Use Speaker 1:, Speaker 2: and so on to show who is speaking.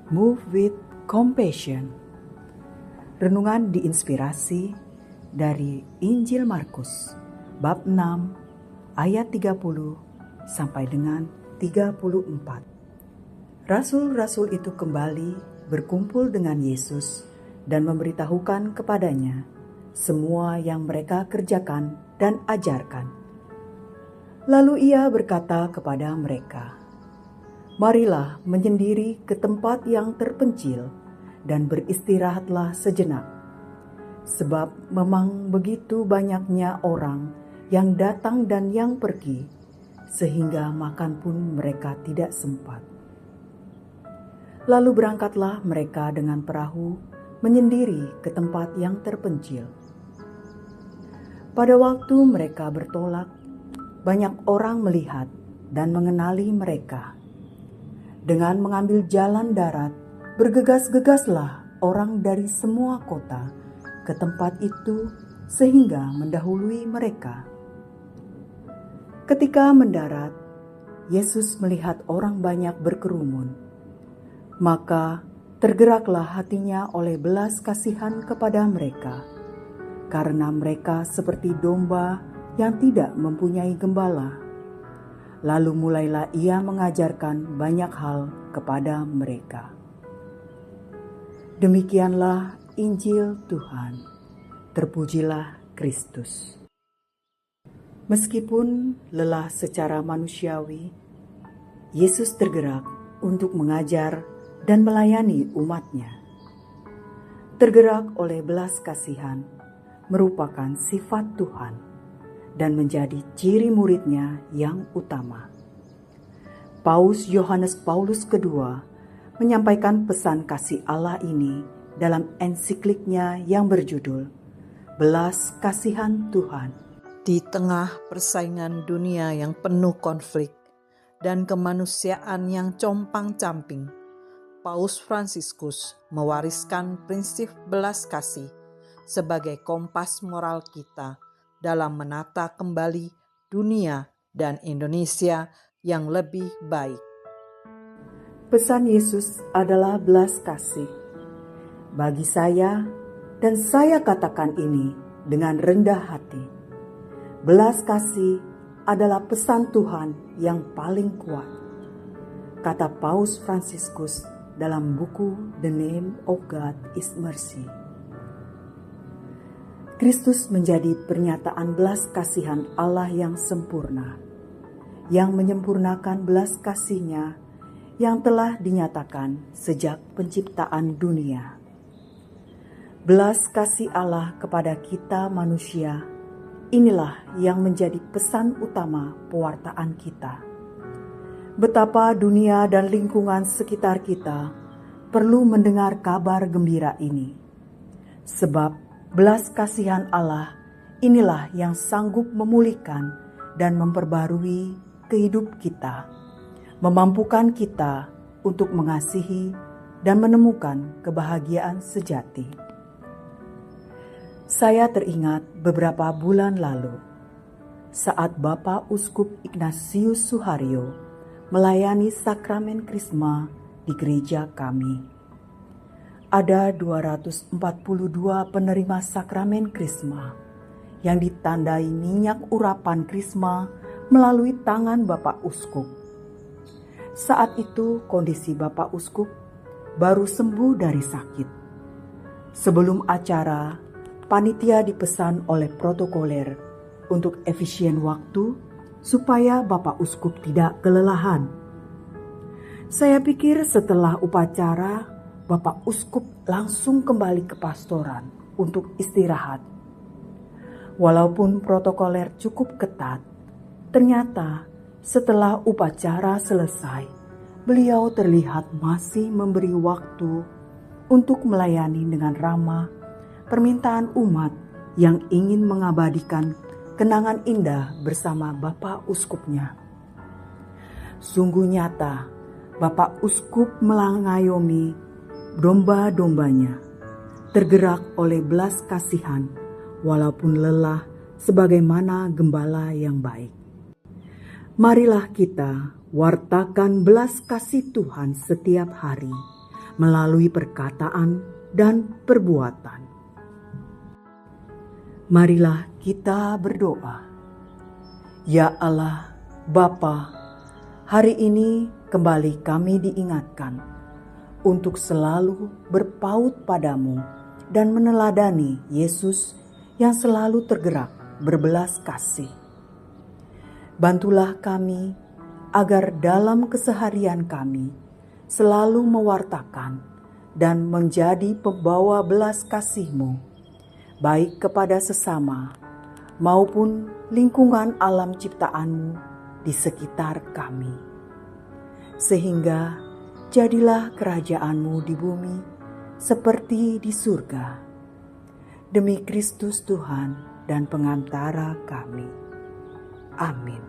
Speaker 1: Move with Compassion. Renungan diinspirasi dari Injil Markus bab 6 ayat 30 sampai dengan 34. Rasul-rasul itu kembali berkumpul dengan Yesus dan memberitahukan kepadanya semua yang mereka kerjakan dan ajarkan. Lalu ia berkata kepada mereka, "Marilah menyendiri ke tempat yang terpencil dan beristirahatlah sejenak. Sebab memang begitu banyaknya orang yang datang dan yang pergi, sehingga makan pun mereka tidak sempat." Lalu berangkatlah mereka dengan perahu menyendiri ke tempat yang terpencil. Pada waktu mereka bertolak, banyak orang melihat dan mengenali mereka. Dengan mengambil jalan darat, bergegas-gegaslah orang dari semua kota ke tempat itu sehingga mendahului mereka. Ketika mendarat, Yesus melihat orang banyak berkerumun. Maka tergeraklah hatinya oleh belas kasihan kepada mereka, karena mereka seperti domba yang tidak mempunyai gembala. Lalu mulailah ia mengajarkan banyak hal kepada mereka. Demikianlah Injil Tuhan. Terpujilah Kristus. Meskipun lelah secara manusiawi, Yesus tergerak untuk mengajar dan melayani umatnya. Tergerak oleh belas kasihan merupakan sifat Tuhan dan menjadi ciri muridnya yang utama. Paus Yohanes Paulus II menyampaikan pesan kasih Allah ini dalam ensikliknya yang berjudul Belas Kasihan Tuhan.
Speaker 2: Di tengah persaingan dunia yang penuh konflik dan kemanusiaan yang compang-camping, Paus Fransiskus mewariskan prinsip belas kasih sebagai kompas moral kita dalam menata kembali dunia dan Indonesia yang lebih baik.
Speaker 1: Pesan Yesus adalah belas kasih. Bagi saya, dan saya katakan ini dengan rendah hati, belas kasih adalah pesan Tuhan yang paling kuat, kata Paus Fransiskus dalam buku The Name of God is Mercy. Kristus menjadi pernyataan belas kasihan Allah yang sempurna, yang menyempurnakan belas kasih-Nya yang telah dinyatakan sejak penciptaan dunia. Belas kasih Allah kepada kita manusia, inilah yang menjadi pesan utama pewartaan kita. Betapa dunia dan lingkungan sekitar kita perlu mendengar kabar gembira ini. Sebab belas kasihan Allah inilah yang sanggup memulihkan dan memperbarui kehidupan kita, memampukan kita untuk mengasihi dan menemukan kebahagiaan sejati. Saya teringat beberapa bulan lalu, saat Bapak Uskup Ignatius Suharyo melayani sakramen Krisma di gereja kami. Ada 242 penerima sakramen Krisma yang ditandai minyak urapan Krisma melalui tangan Bapak Uskup. Saat itu kondisi Bapak Uskup baru sembuh dari sakit. Sebelum acara, panitia dipesan oleh protokoler untuk efisien waktu supaya Bapak Uskup tidak kelelahan. Saya pikir setelah upacara, Bapak Uskup langsung kembali ke pastoran untuk istirahat. Walaupun protokoler cukup ketat, ternyata setelah upacara selesai, beliau terlihat masih memberi waktu untuk melayani dengan ramah permintaan umat yang ingin mengabadikan kenangan indah bersama Bapak Uskupnya. Sungguh nyata, Bapak Uskup mengayomi domba-dombanya, tergerak oleh belas kasihan walaupun lelah sebagaimana gembala yang baik. Marilah kita wartakan belas kasih Tuhan setiap hari melalui perkataan dan perbuatan. Marilah kita berdoa. Ya Allah, Bapa, hari ini kembali kami diingatkan untuk selalu berpaut padamu dan meneladani Yesus yang selalu tergerak berbelas kasih. Bantulah kami agar dalam keseharian kami selalu mewartakan dan menjadi pembawa belas kasih-Mu, baik kepada sesama maupun lingkungan alam ciptaan-Mu di sekitar kami. Sehingga jadilah kerajaan-Mu di bumi seperti di surga. Demi Kristus Tuhan dan pengantara kami. Amin.